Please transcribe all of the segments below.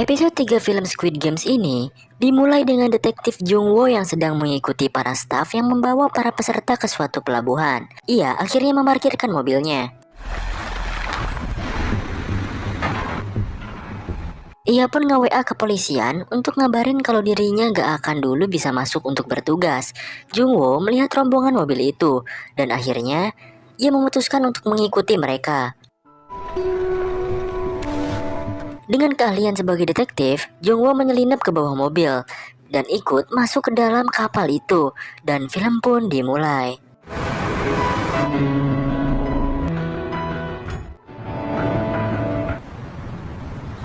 Episode 3 film Squid Games ini dimulai dengan detektif Jung Woo yang sedang mengikuti para staf yang membawa para peserta ke suatu pelabuhan. Ia akhirnya memarkirkan mobilnya. Ia pun nge-WA ke polisian untuk ngabarin kalau dirinya gak akan dulu bisa masuk untuk bertugas. Jung Woo melihat rombongan mobil itu dan akhirnya ia memutuskan untuk mengikuti mereka. Dengan keahlian sebagai detektif, Jung Woo menyelinap ke bawah mobil dan ikut masuk ke dalam kapal itu, dan film pun dimulai.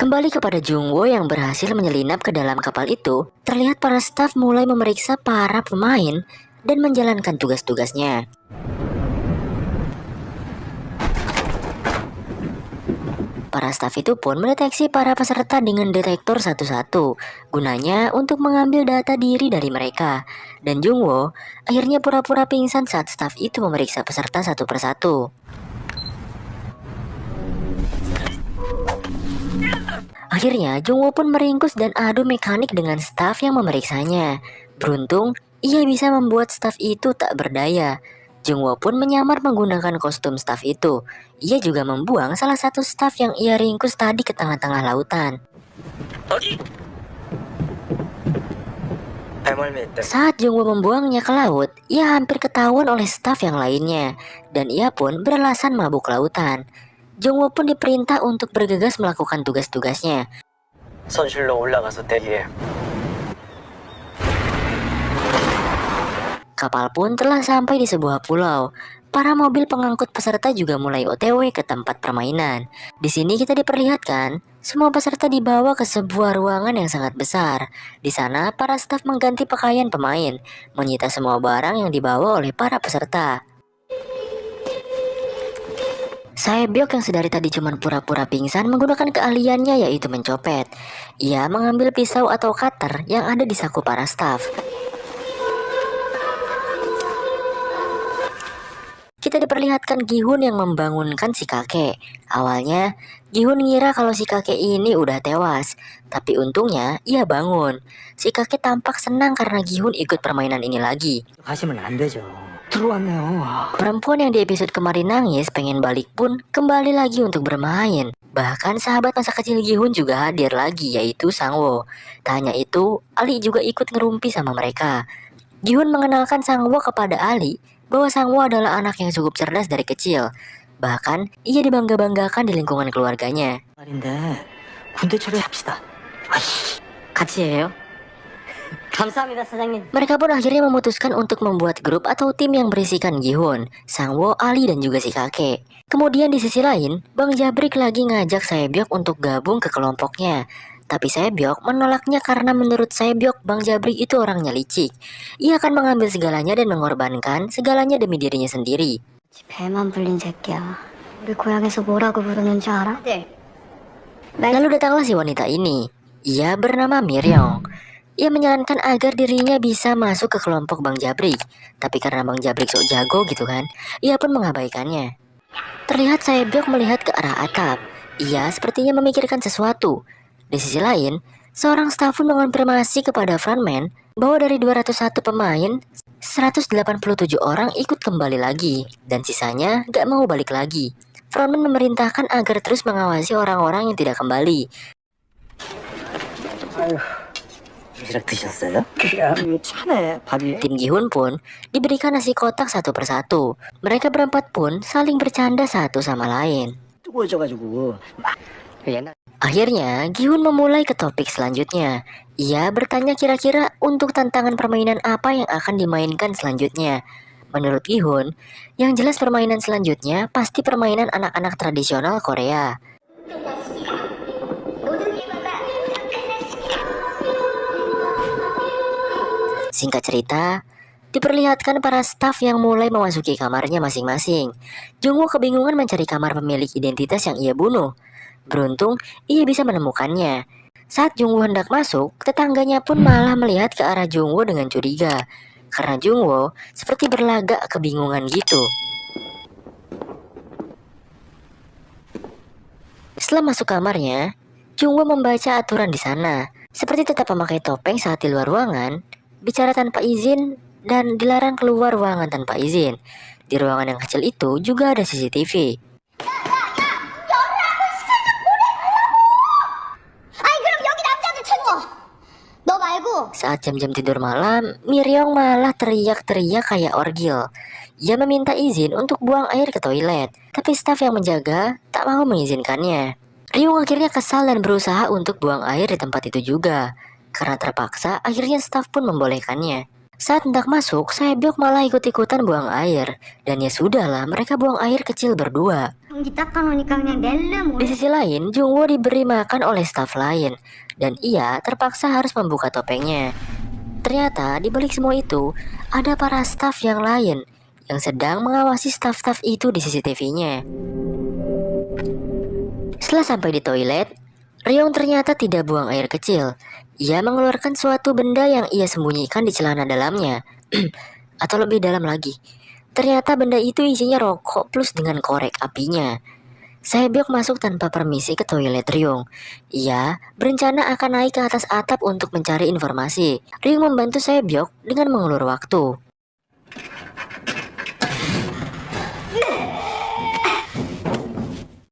Kembali kepada Jung Woo yang berhasil menyelinap ke dalam kapal itu, terlihat para staf mulai memeriksa para pemain dan menjalankan tugas-tugasnya. Para staf itu pun mendeteksi para peserta dengan detektor satu-satu, gunanya untuk mengambil data diri dari mereka. Dan Jung Woo akhirnya pura-pura pingsan saat staf itu memeriksa peserta satu persatu. Akhirnya Jung Woo pun meringkus dan adu mekanik dengan staf yang memeriksanya. Beruntung, ia bisa membuat staf itu tak berdaya. Jung Woo pun menyamar menggunakan kostum staf itu. Ia juga membuang salah satu staf yang ia ringkus tadi ke tengah-tengah lautan. Saat Jung Woo membuangnya ke laut, ia hampir ketahuan oleh staf yang lainnya, dan ia pun beralasan mabuk lautan. Jung Woo pun diperintah untuk bergegas melakukan tugas-tugasnya. Kapal pun telah sampai di sebuah pulau. Para mobil pengangkut peserta juga mulai OTW ke tempat permainan. Di sini kita diperlihatkan semua peserta dibawa ke sebuah ruangan yang sangat besar. Di sana para staf mengganti pakaian pemain, menyita semua barang yang dibawa oleh para peserta. Sae-byok yang sedari tadi cuma pura-pura pingsan menggunakan keahliannya yaitu mencopet. Ia mengambil pisau atau cutter yang ada di saku para staf. Kita diperlihatkan Gi-hun yang membangunkan si kakek. Awalnya, Gi-hun ngira kalau si kakek ini udah tewas. Tapi untungnya, ia bangun. Si kakek tampak senang karena Gi-hun ikut permainan ini lagi. Perempuan yang di episode kemarin nangis pengen balik pun kembali lagi untuk bermain. Bahkan sahabat masa kecil Gi-hun juga hadir lagi, yaitu Sang-woo. Tak hanya itu, Ali juga ikut ngerumpi sama mereka. Gi-hun mengenalkan Sang-woo kepada Ali bahwa Sang-woo adalah anak yang cukup cerdas dari kecil. Bahkan, ia dibangga-banggakan di lingkungan keluarganya. Mereka pun akhirnya memutuskan untuk membuat grup atau tim yang berisikan Gi-hun, Sang-woo, Ali, dan juga si kakek. Kemudian di sisi lain, Bang Jabrik lagi ngajak Sae-byok untuk gabung ke kelompoknya. Tapi Sae-byok menolaknya karena menurut Sae-byok Bang Jabrik itu orangnya licik. Ia akan mengambil segalanya dan mengorbankan segalanya demi dirinya sendiri. Lalu datanglah si wanita ini. Ia bernama Miryong. Ia menyarankan agar dirinya bisa masuk ke kelompok Bang Jabrik. Tapi karena Bang Jabrik sok jago gitu kan, ia pun mengabaikannya. Terlihat Sae-byok melihat ke arah atap. Ia sepertinya memikirkan sesuatu. Di sisi lain, seorang staf pun mengonfirmasi kepada frontman bahwa dari 201 pemain, 187 orang ikut kembali lagi, dan sisanya gak mau balik lagi. Frontman memerintahkan agar terus mengawasi orang-orang yang tidak kembali. Tim Gi-hun pun diberikan nasi kotak satu persatu. Mereka berempat pun saling bercanda satu sama lain. Akhirnya, Gi-hun memulai ke topik selanjutnya. Ia bertanya kira-kira untuk tantangan permainan apa yang akan dimainkan selanjutnya. Menurut Gi-hun, yang jelas permainan selanjutnya pasti permainan anak-anak tradisional Korea. Singkat cerita, diperlihatkan para staf yang mulai memasuki kamarnya masing-masing. Jung Woo kebingungan mencari kamar pemilik identitas yang ia bunuh. Beruntung, ia bisa menemukannya. Saat Jung Woo hendak masuk, tetangganya pun malah melihat ke arah Jung Woo dengan curiga. Karena Jung Woo seperti berlagak kebingungan gitu. Setelah masuk kamarnya, Jungwoo membaca aturan di sana, seperti tetap memakai topeng saat di luar ruangan, bicara tanpa izin, dan dilarang keluar ruangan tanpa izin. Di ruangan yang kecil itu juga ada CCTV. Saat jam-jam tidur malam, Miryong malah teriak-teriak kayak orgil. Ia meminta izin untuk buang air ke toilet, tapi staf yang menjaga tak mau mengizinkannya. Ryung akhirnya kesal dan berusaha untuk buang air di tempat itu juga. Karena terpaksa, akhirnya staf pun membolehkannya. Saat hendak masuk, Saebyok malah ikut-ikutan buang air. Dan ya sudahlah, mereka buang air kecil berdua. Di sisi lain, Jungwoo diberi makan oleh staf lain. Dan ia terpaksa harus membuka topengnya. Ternyata di balik semua itu, ada para staf yang lain yang sedang mengawasi staf-staf itu di CCTV-nya. Setelah sampai di toilet, Ryong ternyata tidak buang air kecil. Ia mengeluarkan suatu benda yang ia sembunyikan di celana dalamnya. Atau lebih dalam lagi, ternyata benda itu isinya rokok plus dengan korek apinya. Saebyok masuk tanpa permisi ke toilet Ryung. Ia berencana akan naik ke atas atap untuk mencari informasi. Ryung membantu Saebyok dengan mengulur waktu.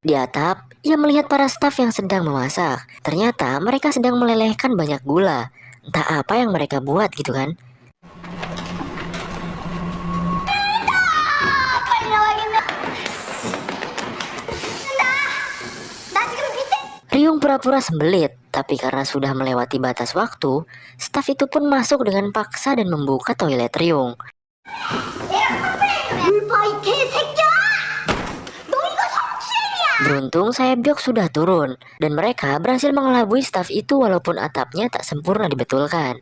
Di atap, ia melihat para staf yang sedang memasak. Ternyata mereka sedang melelehkan banyak gula. Entah apa yang mereka buat gitu kan. Ryung pura-pura sembelit, tapi karena sudah melewati batas waktu, staf itu pun masuk dengan paksa dan membuka toilet Ryung. Beruntung Saebyok sudah turun, dan mereka berhasil mengelabui staf itu walaupun atapnya tak sempurna dibetulkan.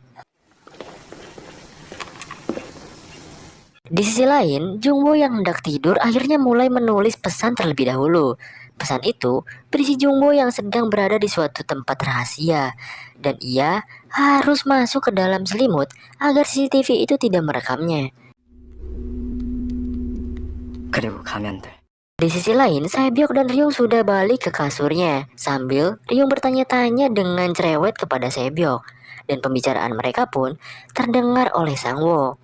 Di sisi lain, Jungwoo yang hendak tidur akhirnya mulai menulis pesan terlebih dahulu. Pesan itu berisi Jungwoo yang sedang berada di suatu tempat rahasia, dan ia harus masuk ke dalam selimut agar CCTV itu tidak merekamnya. Di sisi lain, Saebyok dan Ryung sudah balik ke kasurnya, sambil Ryung bertanya-tanya dengan cerewet kepada Saebyok, dan pembicaraan mereka pun terdengar oleh Sangwoo.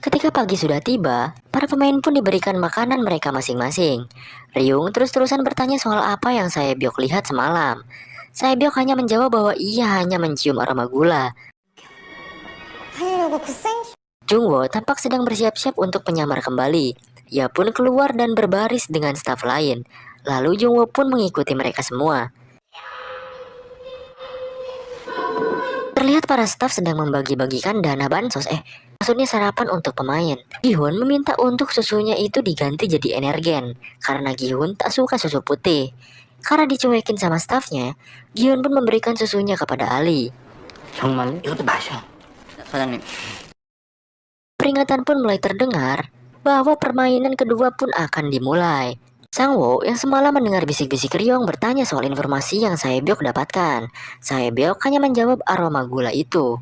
Ketika pagi sudah tiba, para pemain pun diberikan makanan mereka masing-masing. Ryung terus-terusan bertanya soal apa yang Saebyok lihat semalam. Saebyok hanya menjawab bahwa ia hanya mencium aroma gula. Jungwoo tampak sedang bersiap-siap untuk menyamar kembali. Ia pun keluar dan berbaris dengan staf lain. Lalu Jungwoo pun mengikuti mereka semua. Terlihat para staf sedang membagi-bagikan dana bansos, maksudnya sarapan untuk pemain. Gi-hun meminta untuk susunya itu diganti jadi energen, karena Gi-hun tak suka susu putih. Karena dicuekin sama stafnya, Gi-hun pun memberikan susunya kepada Ali. Peringatan pun mulai terdengar bahwa permainan kedua pun akan dimulai. Sangwoo yang semalam mendengar bisik-bisik Ryong bertanya soal informasi yang Saebyok dapatkan. Saebyok hanya menjawab aroma gula itu.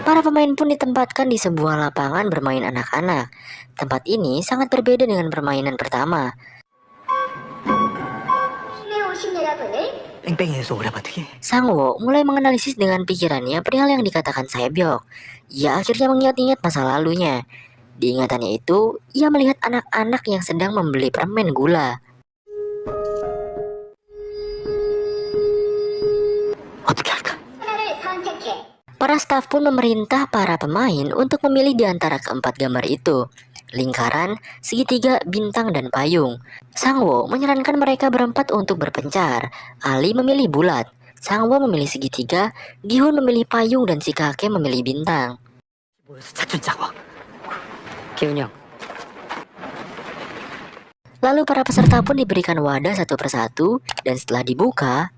Para pemain pun ditempatkan di sebuah lapangan bermain anak-anak. Tempat ini sangat berbeda dengan permainan pertama. Sangwoo mulai menganalisis dengan pikirannya perihal yang dikatakan Saebyok. Ia akhirnya mengingat-ingat masa lalunya. Di ingatannya itu, ia melihat anak-anak yang sedang membeli permen gula. Para staf pun memerintah para pemain untuk memilih di antara keempat gambar itu. Lingkaran, segitiga, bintang, dan payung. Sangwoo menyarankan mereka berempat untuk berpencar. Ali memilih bulat, Sangwoo memilih segitiga, Gi-hun memilih payung, dan si kakek memilih bintang. Lalu para peserta pun diberikan wadah satu persatu, dan setelah dibuka,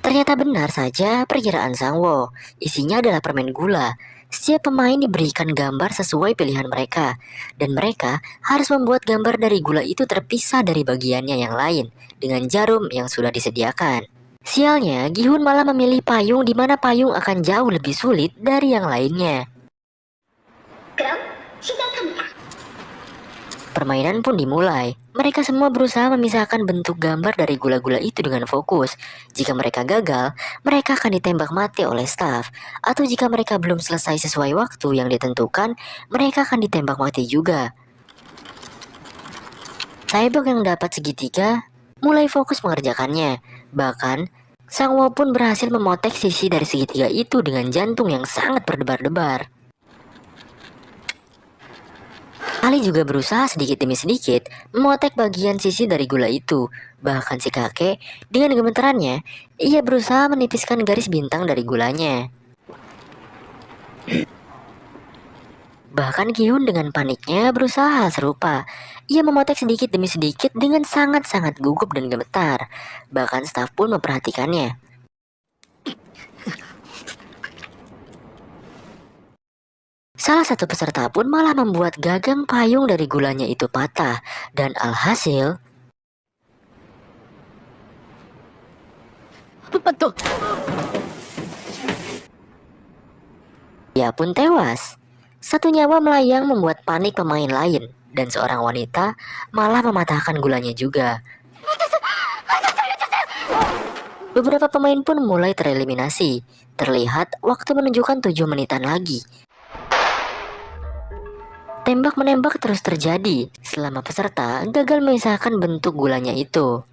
ternyata benar saja perkiraan Sangwoo. Isinya adalah permen gula. Setiap pemain diberikan gambar sesuai pilihan mereka, dan mereka harus membuat gambar dari gula itu terpisah dari bagiannya yang lain dengan jarum yang sudah disediakan. Sialnya, Gihun malah memilih payung di mana payung akan jauh lebih sulit dari yang lainnya. Permainan pun dimulai. Mereka semua berusaha memisahkan bentuk gambar dari gula-gula itu dengan fokus. Jika mereka gagal, mereka akan ditembak mati oleh staf. Atau jika mereka belum selesai sesuai waktu yang ditentukan, mereka akan ditembak mati juga. Cyborg yang dapat segitiga mulai fokus mengerjakannya. Bahkan, Sang Wo pun berhasil memotek sisi dari segitiga itu dengan jantung yang sangat berdebar-debar. Ali juga berusaha sedikit demi sedikit memotek bagian sisi dari gula itu. Bahkan si kakek, dengan gemetarannya, ia berusaha menipiskan garis bintang dari gulanya. Bahkan Gihun dengan paniknya berusaha hal serupa. Ia memotek sedikit demi sedikit dengan sangat-sangat gugup dan gemetar. Bahkan staf pun memperhatikannya. Salah satu peserta pun malah membuat gagang payung dari gulanya itu patah. Dan alhasil, ia pun tewas. Satu nyawa melayang membuat panik pemain lain. Dan seorang wanita malah mematahkan gulanya juga. Beberapa pemain pun mulai tereliminasi. Terlihat waktu menunjukkan 7 menitan lagi. Tembak-menembak terus terjadi selama peserta gagal memisahkan bentuk gulanya itu.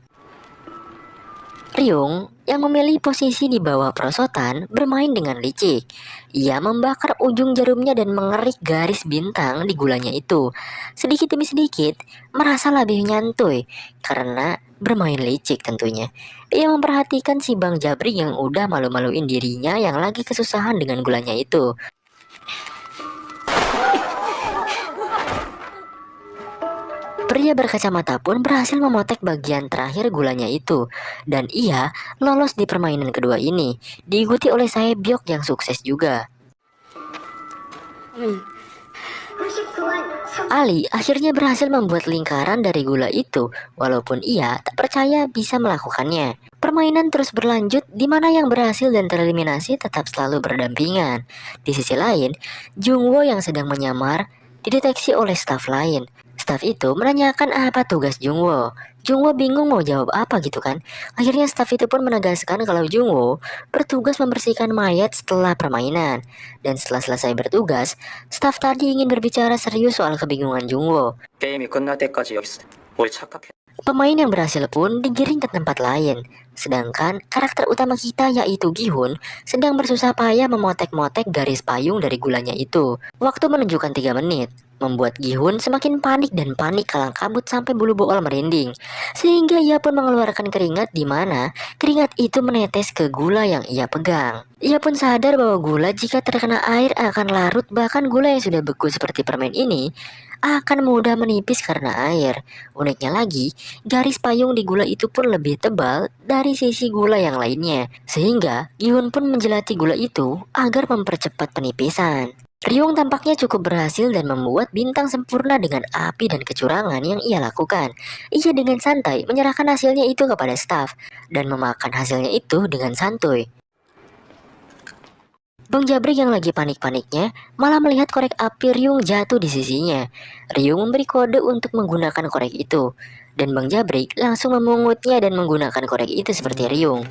Ryung yang memilih posisi di bawah perosotan bermain dengan licik. Ia membakar ujung jarumnya dan mengerik garis bintang di gulanya itu. Sedikit demi sedikit merasa lebih nyantuy karena bermain licik tentunya. Ia memperhatikan si Bang Jabri yang udah malu-maluin dirinya yang lagi kesusahan dengan gulanya itu. Pria berkacamata pun berhasil memotek bagian terakhir gulanya itu, dan ia lolos di permainan kedua ini, diikuti oleh Saebyok yang sukses juga. Ali akhirnya berhasil membuat lingkaran dari gula itu, walaupun ia tak percaya bisa melakukannya. Permainan terus berlanjut di mana yang berhasil dan tereliminasi tetap selalu berdampingan. Di sisi lain, Jungwo yang sedang menyamar dideteksi oleh staf lain. Staf itu menanyakan apa tugas Jungwo. Jungwo bingung mau jawab apa gitu kan. Akhirnya staf itu pun menegaskan kalau Jungwo bertugas membersihkan mayat setelah permainan. Dan setelah selesai bertugas, staf tadi ingin berbicara serius soal kebingungan Jungwo. Pemain yang berhasil pun digiring ke tempat lain. Sedangkan karakter utama kita yaitu Gihun sedang bersusah payah memotek-motek garis payung dari gulanya itu. Waktu menunjukkan 3 menit, membuat Gihun semakin panik dan panik kalang kabut sampai bulu bool merinding. Sehingga ia pun mengeluarkan keringat di mana keringat itu menetes ke gula yang ia pegang. Ia pun sadar bahwa gula jika terkena air akan larut, bahkan gula yang sudah beku seperti permen ini akan mudah menipis karena air. Uniknya lagi, garis payung di gula itu pun lebih tebal dari sisi gula yang lainnya. Sehingga Gihun pun menjelati gula itu agar mempercepat penipisan. Ryung tampaknya cukup berhasil dan membuat bintang sempurna dengan api dan kecurangan yang ia lakukan. Ia dengan santai menyerahkan hasilnya itu kepada staf dan memakan hasilnya itu dengan santuy. Bang Jabrik yang lagi panik-paniknya malah melihat korek api Ryung jatuh di sisinya. Ryung memberi kode untuk menggunakan korek itu, dan Bang Jabrik langsung memungutnya dan menggunakan korek itu seperti Ryung.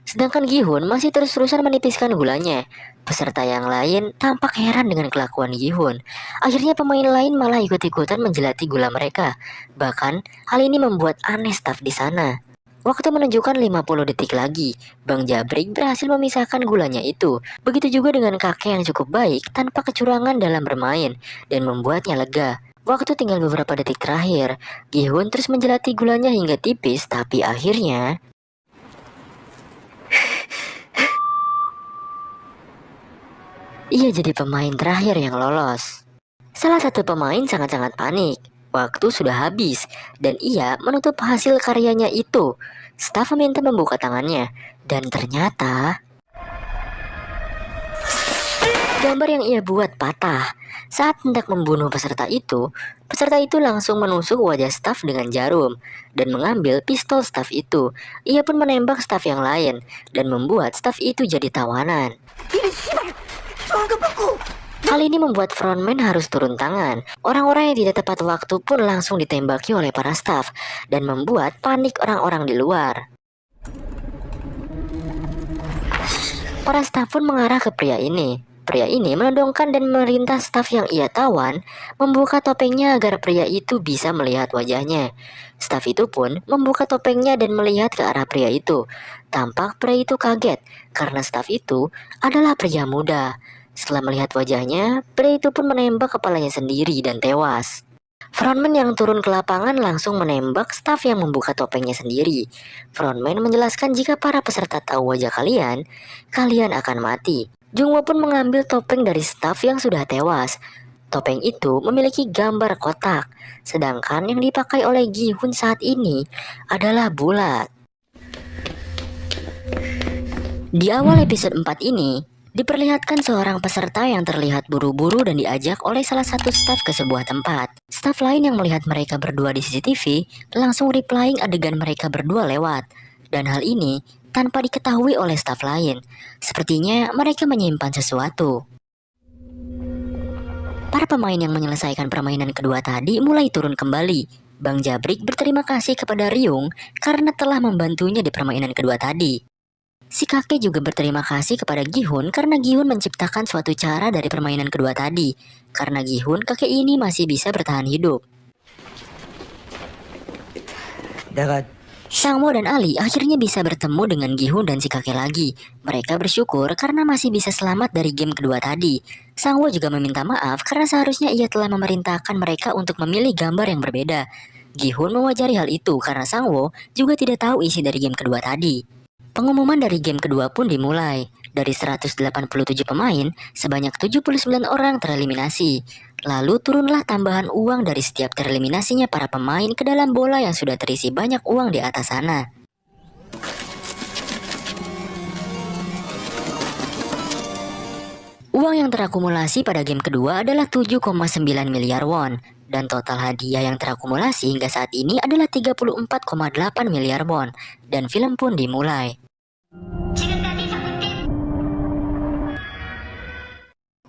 Sedangkan Gihun masih terus-terusan menipiskan gulanya. Peserta yang lain tampak heran dengan kelakuan Gihun. Akhirnya pemain lain malah ikut-ikutan menjelati gula mereka. Bahkan hal ini membuat aneh staf di sana. Waktu menunjukkan 50 detik lagi, Bang Jabrik berhasil memisahkan gulanya itu. Begitu juga dengan kakek yang cukup baik tanpa kecurangan dalam bermain dan membuatnya lega. Waktu tinggal beberapa detik terakhir, Gihun terus menjelati gulanya hingga tipis, tapi akhirnya ia jadi pemain terakhir yang lolos. Salah satu pemain sangat-sangat panik. Waktu sudah habis dan ia menutup hasil karyanya itu. Staf meminta membuka tangannya dan ternyata gambar yang ia buat patah. Saat hendak membunuh peserta itu langsung menusuk wajah staf dengan jarum dan mengambil pistol staf itu. Ia pun menembak staf yang lain dan membuat staf itu jadi tawanan. Hal ini membuat frontman harus turun tangan. Orang-orang yang tidak tepat waktu pun langsung ditembaki oleh para staf dan membuat panik orang-orang di luar. Para staf pun mengarah ke pria ini. Pria ini menodongkan dan memerintah staf yang ia tawan membuka topengnya agar pria itu bisa melihat wajahnya. Staf itu pun membuka topengnya dan melihat ke arah pria itu. Tampak pria itu kaget karena staf itu adalah pria muda. Setelah melihat wajahnya, pria itu pun menembak kepalanya sendiri dan tewas. Frontman yang turun ke lapangan langsung menembak staf yang membuka topengnya sendiri. Frontman menjelaskan jika para peserta tahu wajah kalian, kalian akan mati. Jungwoo pun mengambil topeng dari staf yang sudah tewas. Topeng itu memiliki gambar kotak, sedangkan yang dipakai oleh Gi-hun saat ini adalah bulat. Di awal episode 4 ini, diperlihatkan seorang peserta yang terlihat buru-buru dan diajak oleh salah satu staf ke sebuah tempat. Staf lain yang melihat mereka berdua di CCTV langsung replying adegan mereka berdua lewat. Dan hal ini tanpa diketahui oleh staf lain. Sepertinya mereka menyimpan sesuatu. Para pemain yang menyelesaikan permainan kedua tadi mulai turun kembali. Bang Jabrik berterima kasih kepada Ryung karena telah membantunya di permainan kedua tadi. Si kakek juga berterima kasih kepada Gi-hun karena Gi-hun menciptakan suatu cara dari permainan kedua tadi. Karena Gi-hun, kakek ini masih bisa bertahan hidup. Sangwoo dan Ali akhirnya bisa bertemu dengan Gi-hun dan si kakek lagi. Mereka bersyukur karena masih bisa selamat dari game kedua tadi. Sangwoo juga meminta maaf karena seharusnya ia telah memerintahkan mereka untuk memilih gambar yang berbeda. Gi-hun mewajari hal itu karena Sangwoo juga tidak tahu isi dari game kedua tadi. Pengumuman dari game kedua pun dimulai. Dari 187 pemain, sebanyak 79 orang tereliminasi. Lalu turunlah tambahan uang dari setiap tereliminasinya para pemain ke dalam bola yang sudah terisi banyak uang di atas sana. Uang yang terakumulasi pada game kedua adalah 7,9 miliar won. Dan total hadiah yang terakumulasi hingga saat ini adalah 34,8 miliar won. Dan film pun dimulai.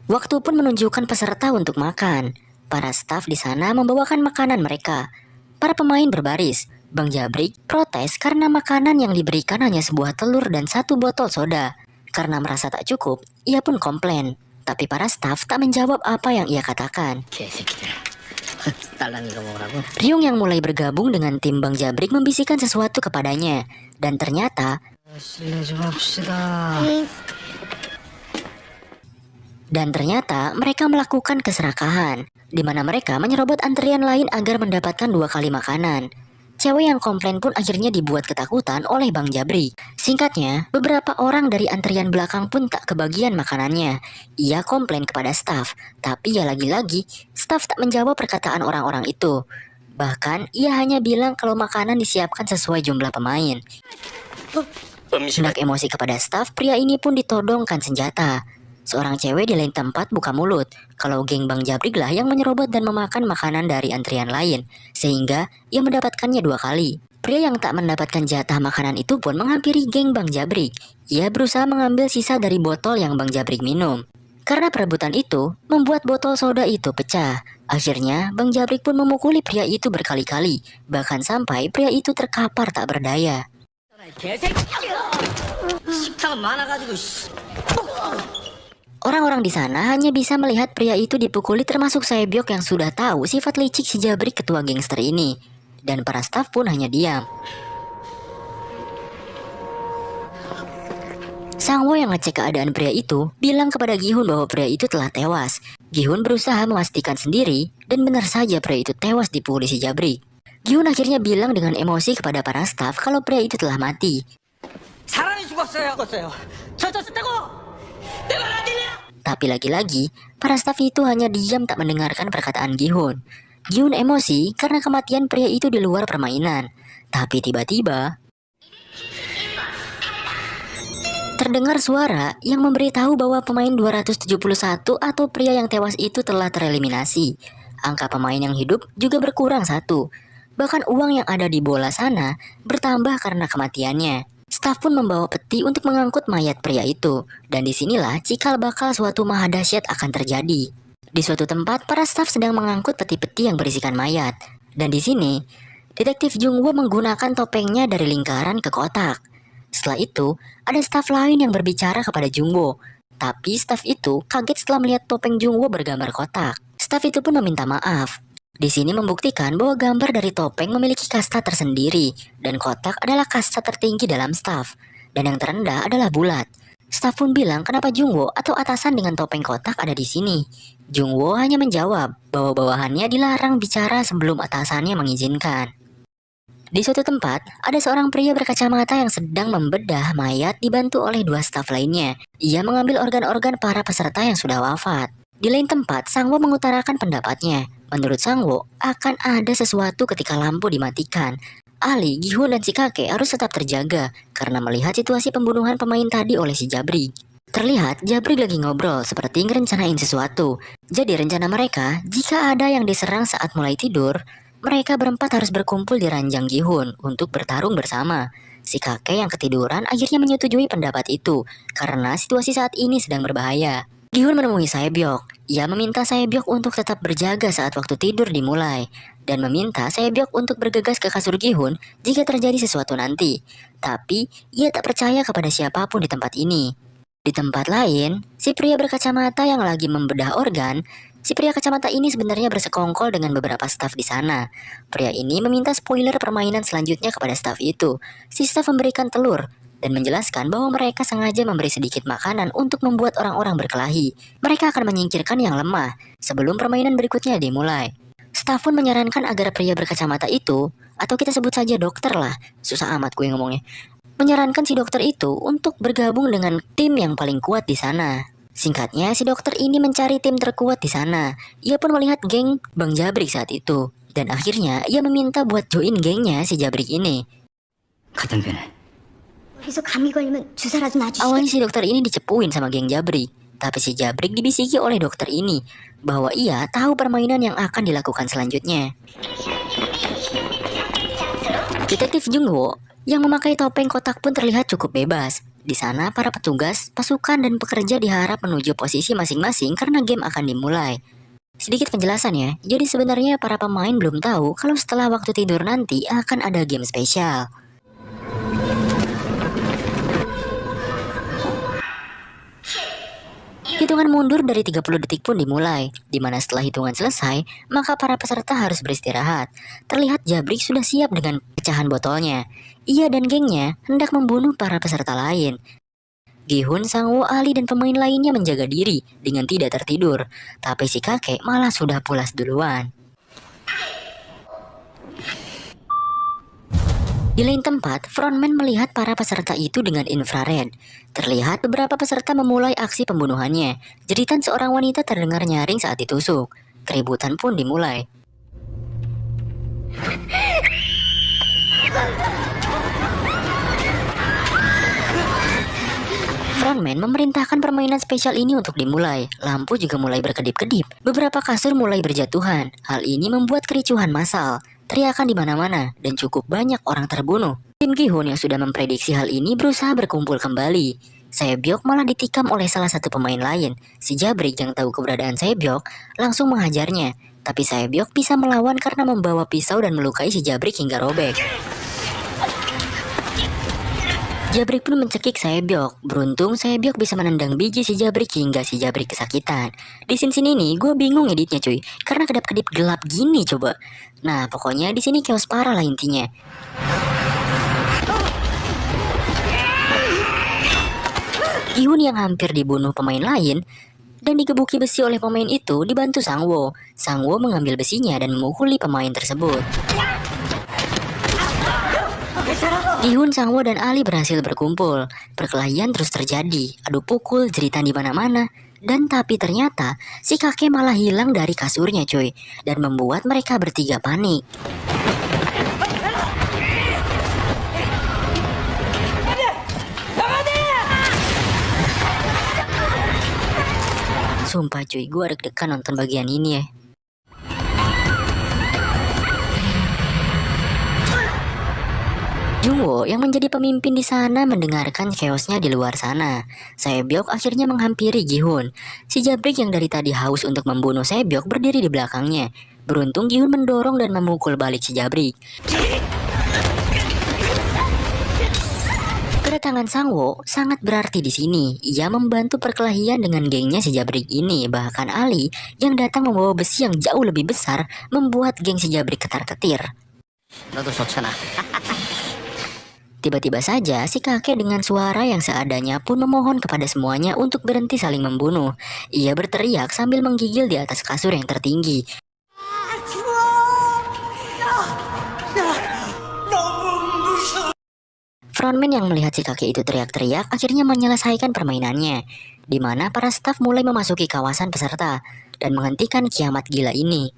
Waktu pun menunjukkan peserta untuk makan. Para staf di sana membawakan makanan mereka. Para pemain berbaris. Bang Jabrik protes karena makanan yang diberikan hanya sebuah telur dan satu botol soda. Karena merasa tak cukup, ia pun komplain. Tapi para staf tak menjawab apa yang ia katakan. Ryung yang mulai bergabung dengan tim Bang Jabrik membisikkan sesuatu kepadanya. Dan ternyata mereka melakukan keserakahan, di mana mereka menyerobot antrian lain agar mendapatkan 2 kali makanan. Cewek yang komplain pun akhirnya dibuat ketakutan oleh Bang Jabrik. Singkatnya, beberapa orang dari antrian belakang pun tak kebagian makanannya. Ia komplain kepada staf, tapi ya lagi-lagi, staf tak menjawab perkataan orang-orang itu. Bahkan, ia hanya bilang kalau makanan disiapkan sesuai jumlah pemain. Hendak emosi kepada staf, pria ini pun ditodongkan senjata. Seorang cewek di lain tempat buka mulut kalau geng Bang Jabrik lah yang menyerobot dan memakan makanan dari antrian lain, sehingga ia mendapatkannya 2 kali. Pria yang tak mendapatkan jatah makanan itu pun menghampiri geng Bang Jabrik. Ia berusaha mengambil sisa dari botol yang Bang Jabrik minum. Karena perebutan itu, membuat botol soda itu pecah. Akhirnya, Bang Jabrik pun memukuli pria itu berkali-kali, bahkan sampai pria itu terkapar tak berdaya. Orang-orang di sana hanya bisa melihat pria itu dipukuli termasuk Saebyok yang sudah tahu sifat licik si Jabrik ketua gangster ini. Dan para staf pun hanya diam. Sangwoo yang ngecek keadaan pria itu bilang kepada Gi-hun bahwa pria itu telah tewas. Gi-hun berusaha memastikan sendiri dan benar saja pria itu tewas dipukuli si Jabrik. Gi-hun akhirnya bilang dengan emosi kepada para staf kalau pria itu telah mati. Tapi lagi-lagi, para staf itu hanya diam tak mendengarkan perkataan Gi-hun. Gi-hun emosi karena kematian pria itu di luar permainan. Tapi tiba-tiba Terdengar suara yang memberitahu bahwa pemain 271 atau pria yang tewas itu telah tereliminasi. Angka pemain yang hidup juga berkurang satu. Bahkan uang yang ada di bola sana bertambah karena kematiannya. Staf pun membawa peti untuk mengangkut mayat pria itu. Dan disinilah cikal bakal suatu mahadahsyat akan terjadi. Di suatu tempat, para staf sedang mengangkut peti-peti yang berisikan mayat. Dan di sini, Detektif Jungwoo menggunakan topengnya dari lingkaran ke kotak. Setelah itu, ada staf lain yang berbicara kepada Jungwoo. Tapi staf itu kaget setelah melihat topeng Jungwoo bergambar kotak. Staf itu pun meminta maaf. Di sini membuktikan bahwa gambar dari topeng memiliki kasta tersendiri dan kotak adalah kasta tertinggi dalam staf. Dan yang terendah adalah bulat. Staf pun bilang kenapa Jungwoo atau atasan dengan topeng kotak ada di sini. Jungwoo hanya menjawab bahwa bawahannya dilarang bicara sebelum atasannya mengizinkan. Di suatu tempat, ada seorang pria berkacamata yang sedang membedah mayat dibantu oleh dua staf lainnya. Ia mengambil organ-organ para peserta yang sudah wafat. Di lain tempat, Sangwoo mengutarakan pendapatnya. Menurut Sangwoo, akan ada sesuatu ketika lampu dimatikan. Ali, Gi-hun, dan si kakek harus tetap terjaga karena melihat situasi pembunuhan pemain tadi oleh si Jabrik. Terlihat Jabrik lagi ngobrol seperti ngerencanain sesuatu. Jadi rencana mereka, jika ada yang diserang saat mulai tidur, mereka berempat harus berkumpul di ranjang Gi-hun untuk bertarung bersama. Si kakek yang ketiduran akhirnya menyetujui pendapat itu karena situasi saat ini sedang berbahaya. Gi-hun menemui Sae-byok. Ia meminta Sae-byok untuk tetap berjaga saat waktu tidur dimulai dan meminta Sae-byok untuk bergegas ke kasur Gi-hun jika terjadi sesuatu nanti. Tapi ia tak percaya kepada siapapun di tempat ini. Di tempat lain, si pria berkacamata yang lagi membedah organ. Si pria kacamata ini sebenarnya bersekongkol dengan beberapa staf di sana. Pria ini meminta spoiler permainan selanjutnya kepada staf itu. Si staf memberikan telur dan menjelaskan bahwa mereka sengaja memberi sedikit makanan untuk membuat orang-orang berkelahi. Mereka akan menyingkirkan yang lemah sebelum permainan berikutnya dimulai. Staf pun menyarankan agar pria berkacamata itu, atau kita sebut saja dokter lah, susah amat gue ngomongnya, menyarankan si dokter itu untuk bergabung dengan tim yang paling kuat di sana. Singkatnya, si dokter ini mencari tim terkuat di sana. Ia pun melihat geng Bang Jabrik saat itu. Dan akhirnya, ia meminta buat join gengnya si Jabrik ini. Awalnya si dokter ini dicepuin sama geng Jabrik. Tapi si Jabrik dibisiki oleh dokter ini bahwa ia tahu permainan yang akan dilakukan selanjutnya. Detektif Jungwoo yang memakai topeng kotak pun terlihat cukup bebas. Di sana, para petugas, pasukan, dan pekerja diharap menuju posisi masing-masing karena game akan dimulai. Sedikit penjelasan ya, jadi sebenarnya para pemain belum tahu kalau setelah waktu tidur nanti akan ada game spesial. Hitungan mundur dari 30 detik pun dimulai, di mana setelah hitungan selesai, maka para peserta harus beristirahat. Terlihat Jabrik sudah siap dengan pecahan botolnya. Ia dan gengnya hendak membunuh para peserta lain. Gi-hun, Sangwoo, Ali, dan pemain lainnya menjaga diri dengan tidak tertidur. Tapi si kakek malah sudah pulas duluan. Di lain tempat, frontman melihat para peserta itu dengan infrared. Terlihat beberapa peserta memulai aksi pembunuhannya. Jeritan seorang wanita terdengar nyaring saat ditusuk. Keributan pun dimulai. Frontman memerintahkan permainan spesial ini untuk dimulai. Lampu juga mulai berkedip-kedip. Beberapa kasur mulai berjatuhan. Hal ini membuat kericuhan massal. Teriakan di mana-mana dan cukup banyak orang terbunuh. Tim Gi-hun yang sudah memprediksi hal ini berusaha berkumpul kembali. Sae-byok malah ditikam oleh salah satu pemain lain. Si Jabrik yang tahu keberadaan Sae-byok langsung menghajarnya. Tapi Sae-byok bisa melawan karena membawa pisau dan melukai si Jabrik hingga robek. Jabrik pun mencekik Sae-byok. Beruntung Sae-byok bisa menendang biji si Jabrik hingga si Jabrik kesakitan. Di sini nih gue bingung editnya cuy, karena kedap-kedip gelap gini coba. Nah pokoknya di sini chaos parah lah intinya. Gi-hun yang hampir dibunuh pemain lain dan digebuki besi oleh pemain itu dibantu Sangwoo. Sangwoo mengambil besinya dan memukuli pemain tersebut. Gi-hun, Sangwoo, dan Ali berhasil berkumpul. Perkelahian terus terjadi, adu pukul, jeritan di mana-mana. Dan tapi ternyata si kakek malah hilang dari kasurnya cuy, dan membuat mereka bertiga panik. Sumpah cuy, gue deg-degan nonton bagian ini ya. Jungwoo yang menjadi pemimpin di sana mendengarkan chaosnya di luar sana. Saebyok akhirnya menghampiri Gi-hun. Si Jabrik yang dari tadi haus untuk membunuh Saebyok berdiri di belakangnya. Beruntung Gi-hun mendorong dan memukul balik si Jabrik. Kedatangan Sangwo sangat berarti di sini. Ia membantu perkelahian dengan gengnya si Jabrik ini. Bahkan Ali yang datang membawa besi yang jauh lebih besar membuat geng si Jabrik ketar-ketir. Tiba-tiba saja si kakek dengan suara yang seadanya pun memohon kepada semuanya untuk berhenti saling membunuh. Ia berteriak sambil menggigil di atas kasur yang tertinggi. Frontman yang melihat si kakek itu teriak-teriak akhirnya menyelesaikan permainannya, di mana para staf mulai memasuki kawasan peserta dan menghentikan kiamat gila ini.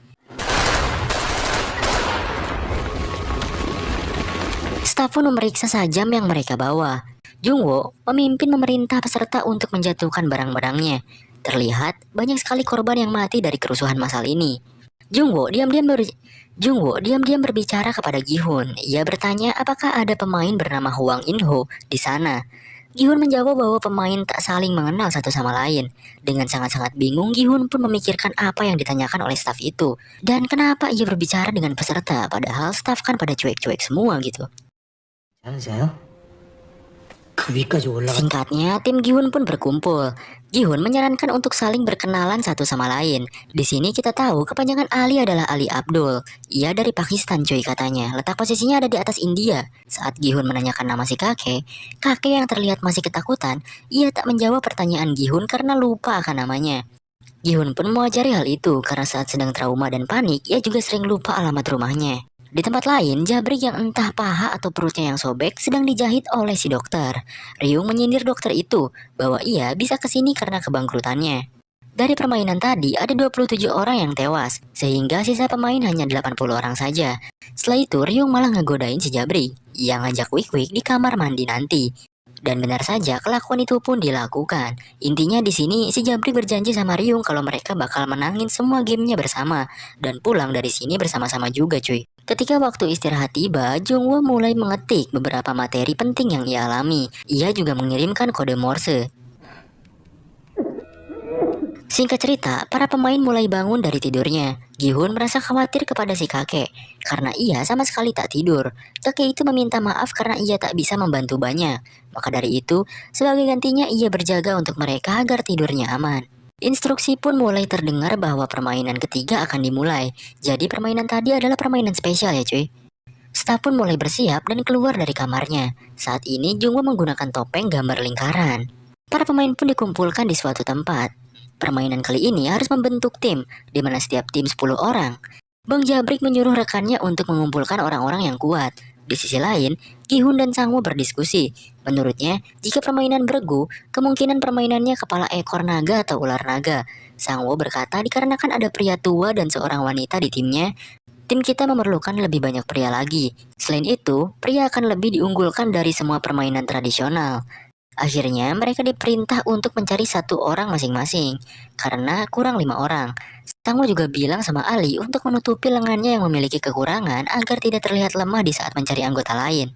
Staf pun memeriksa sajam yang mereka bawa. Jungwoo memimpin memerintah peserta untuk menjatuhkan barang-barangnya. Terlihat banyak sekali korban yang mati dari kerusuhan massal ini. Jungwoo diam-diam berbicara kepada Gi-hun. Ia bertanya apakah ada pemain bernama Hwang In-ho di sana. Gi-hun menjawab bahwa pemain tak saling mengenal satu sama lain. Dengan sangat-sangat bingung, Gi-hun pun memikirkan apa yang ditanyakan oleh staf itu. Dan kenapa ia berbicara dengan peserta, padahal staf kan pada cuek-cuek semua gitu. Singkatnya, tim Gi-hun pun berkumpul. Gi-hun menyarankan untuk saling berkenalan satu sama lain. Di sini kita tahu kepanjangan Ali adalah Ali Abdul. Ia dari Pakistan cuy katanya. Letak posisinya ada di atas India. Saat Gi-hun menanyakan nama si kakek yang terlihat masih ketakutan, ia tak menjawab pertanyaan Gi-hun karena lupa akan namanya. Gi-hun pun mewajari hal itu karena saat sedang trauma dan panik, ia juga sering lupa alamat rumahnya. Di tempat lain, Jabrik yang entah paha atau perutnya yang sobek sedang dijahit oleh si dokter. Ryung menyindir dokter itu bahwa ia bisa kesini karena kebangkrutannya. Dari permainan tadi ada 27 orang yang tewas, sehingga sisa pemain hanya 80 orang saja. Setelah itu Ryung malah ngegodain si Jabrik. Ia ngajak Wik-Wik di kamar mandi nanti. Dan benar saja kelakuan itu pun dilakukan. Intinya di sini si Jabrik berjanji sama Ryung kalau mereka bakal menangin semua gamenya bersama dan pulang dari sini bersama-sama juga cuy. Ketika waktu istirahat tiba, Jungwoo mulai mengetik beberapa materi penting yang ia alami. Ia juga mengirimkan kode Morse. Singkat cerita, para pemain mulai bangun dari tidurnya. Gi-hun merasa khawatir kepada si kakek, karena ia sama sekali tak tidur. Kakek itu meminta maaf karena ia tak bisa membantu banyak. Maka dari itu, sebagai gantinya ia berjaga untuk mereka agar tidurnya aman. Instruksi pun mulai terdengar bahwa permainan ketiga akan dimulai. Jadi permainan tadi adalah permainan spesial ya cuy. Staf pun mulai bersiap dan keluar dari kamarnya. Saat ini Jungwoo menggunakan topeng gambar lingkaran. Para pemain pun dikumpulkan di suatu tempat. Permainan kali ini harus membentuk tim, di mana setiap tim 10 orang. Bang Jabrik menyuruh rekannya untuk mengumpulkan orang-orang yang kuat. Di sisi lain, Gi-hun dan Sangwoo berdiskusi. Menurutnya, jika permainan beregu, kemungkinan permainannya kepala ekor naga atau ular naga. Sangwoo berkata dikarenakan ada pria tua dan seorang wanita di timnya, tim kita memerlukan lebih banyak pria lagi. Selain itu, pria akan lebih diunggulkan dari semua permainan tradisional. Akhirnya mereka diperintah untuk mencari satu orang masing-masing, karena kurang 5 orang. Sangwoo juga bilang sama Ali untuk menutupi lengannya yang memiliki kekurangan agar tidak terlihat lemah di saat mencari anggota lain.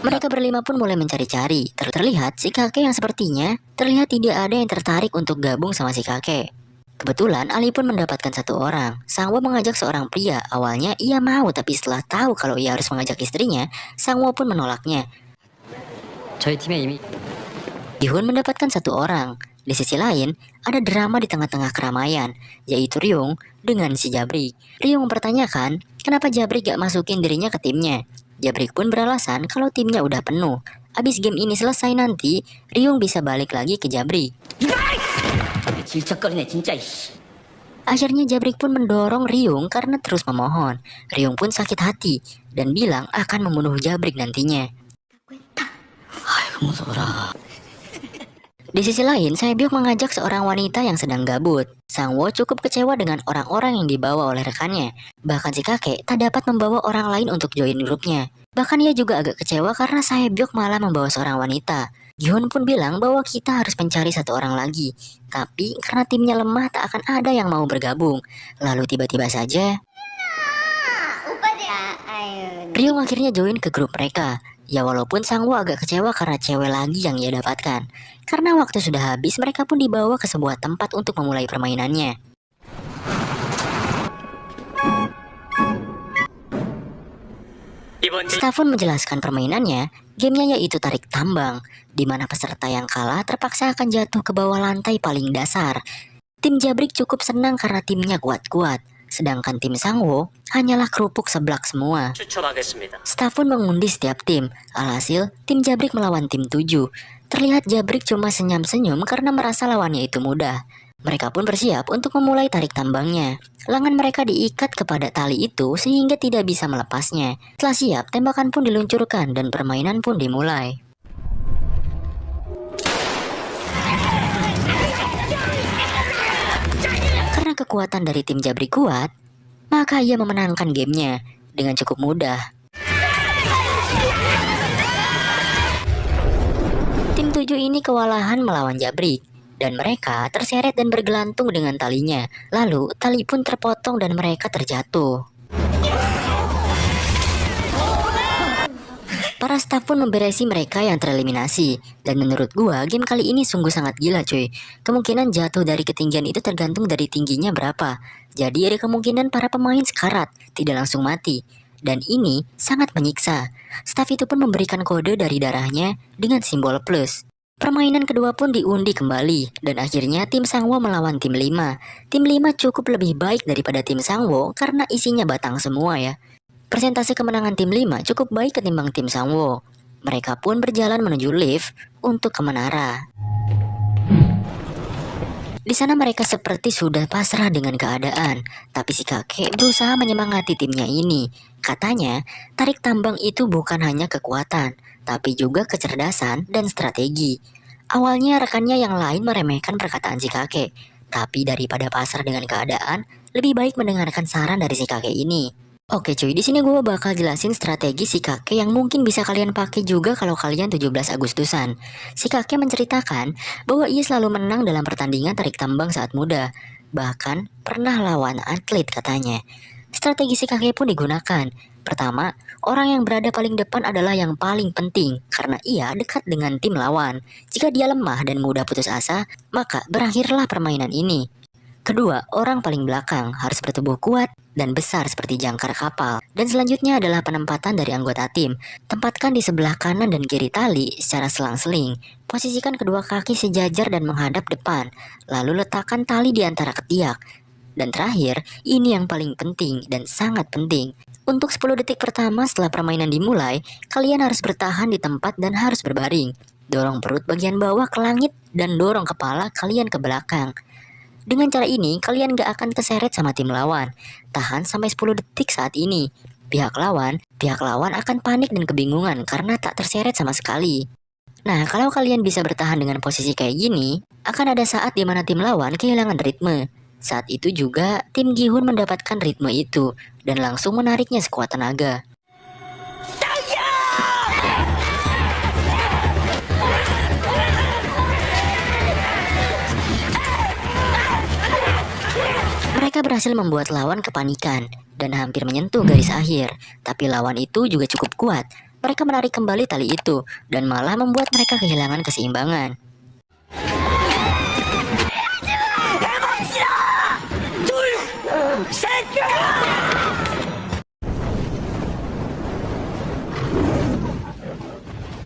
Mereka berlima pun mulai mencari-cari. Terlihat si kakek yang sepertinya terlihat tidak ada yang tertarik untuk gabung sama si kakek. Kebetulan Ali pun mendapatkan satu orang. Sangwoo mengajak seorang pria. Awalnya ia mau, tapi setelah tahu kalau ia harus mengajak istrinya, Sangwoo pun menolaknya. Gi-hun mendapatkan satu orang. Di sisi lain, ada drama di tengah-tengah keramaian, yaitu Ryung dengan si Jabrik. Ryung mempertanyakan kenapa Jabrik gak masukin dirinya ke timnya. Jabrik pun beralasan kalau timnya udah penuh. Abis game ini selesai nanti, Ryung bisa balik lagi ke Jabrik. Akhirnya Jabrik pun mendorong Ryung karena terus memohon. Ryung pun sakit hati dan bilang akan membunuh Jabrik nantinya. Di sisi lain, Saebyok mengajak seorang wanita yang sedang gabut. Sangwoo cukup kecewa dengan orang-orang yang dibawa oleh rekannya. Bahkan si kakek tak dapat membawa orang lain untuk join grupnya. Bahkan ia juga agak kecewa karena Saebyok malah membawa seorang wanita. Giun pun bilang bahwa kita harus mencari satu orang lagi. Tapi karena timnya lemah tak akan ada yang mau bergabung. Lalu tiba-tiba saja Ryung akhirnya join ke grup mereka. Ya walaupun Sangwoo agak kecewa karena cewek lagi yang ia dapatkan. Karena waktu sudah habis, mereka pun dibawa ke sebuah tempat untuk memulai permainannya. Stafun menjelaskan permainannya, gamenya yaitu tarik tambang, di mana peserta yang kalah terpaksa akan jatuh ke bawah lantai paling dasar. Tim Jabrik cukup senang karena timnya kuat-kuat, sedangkan tim Sangwoo hanyalah kerupuk seblak semua. Stafun mengundi setiap tim, alhasil tim Jabrik melawan tim 7. Terlihat Jabrik cuma senyum-senyum karena merasa lawannya itu mudah. Mereka pun bersiap untuk memulai tarik tambangnya. Lengan mereka diikat kepada tali itu sehingga tidak bisa melepasnya. Setelah siap, tembakan pun diluncurkan dan permainan pun dimulai. Karena kekuatan dari tim Jabrik kuat, maka ia memenangkan gamenya dengan cukup mudah. Tim 7 ini kewalahan melawan Jabrik, dan mereka terseret dan bergelantung dengan talinya. Lalu tali pun terpotong dan mereka terjatuh. Para staf pun memberesi mereka yang tereliminasi. Dan menurut gua, game kali ini sungguh sangat gila cuy. Kemungkinan jatuh dari ketinggian itu tergantung dari tingginya berapa. Jadi ada kemungkinan para pemain sekarat, tidak langsung mati. Dan ini sangat menyiksa. Staf itu pun memberikan kode dari darahnya dengan simbol plus. Permainan kedua pun diundi kembali, dan akhirnya tim Sangwoo melawan tim 5. Tim 5 cukup lebih baik daripada tim Sangwoo karena isinya batang semua ya. Persentase kemenangan tim 5 cukup baik ketimbang tim Sangwoo. Mereka pun berjalan menuju lift untuk ke menara. Di sana mereka seperti sudah pasrah dengan keadaan, tapi si kakek berusaha menyemangati timnya ini. Katanya, tarik tambang itu bukan hanya kekuatan, tapi juga kecerdasan dan strategi. Awalnya rekannya yang lain meremehkan perkataan si kakek, tapi daripada pasrah dengan keadaan, lebih baik mendengarkan saran dari si kakek ini. Oke cuy, di sini gue bakal jelasin strategi si kakek yang mungkin bisa kalian pakai juga kalau kalian 17 Agustusan. Si kakek menceritakan bahwa ia selalu menang dalam pertandingan tarik tambang saat muda. Bahkan pernah lawan atlet katanya. Strategi si kakek pun digunakan. Pertama, orang yang berada paling depan adalah yang paling penting karena ia dekat dengan tim lawan. Jika dia lemah dan mudah putus asa, maka berakhirlah permainan ini. Kedua, orang paling belakang harus bertubuh kuat dan besar seperti jangkar kapal. Dan selanjutnya adalah penempatan dari anggota tim. Tempatkan di sebelah kanan dan kiri tali secara selang-seling. Posisikan kedua kaki sejajar dan menghadap depan. Lalu letakkan tali di antara ketiak. Dan terakhir, ini yang paling penting dan sangat penting. Untuk 10 detik pertama setelah permainan dimulai, kalian harus bertahan di tempat dan harus berbaring. Dorong perut bagian bawah ke langit dan dorong kepala kalian ke belakang. Dengan cara ini, kalian gak akan keseret sama tim lawan. Tahan sampai 10 detik saat ini. Pihak lawan akan panik dan kebingungan karena tak terseret sama sekali. Nah, kalau kalian bisa bertahan dengan posisi kayak gini, akan ada saat di mana tim lawan kehilangan ritme. Saat itu juga, tim Gi-hun mendapatkan ritme itu, dan langsung menariknya sekuat tenaga. Mereka berhasil membuat lawan kepanikan dan hampir menyentuh garis akhir. Tapi lawan itu juga cukup kuat. Mereka menarik kembali tali itu dan malah membuat mereka kehilangan keseimbangan.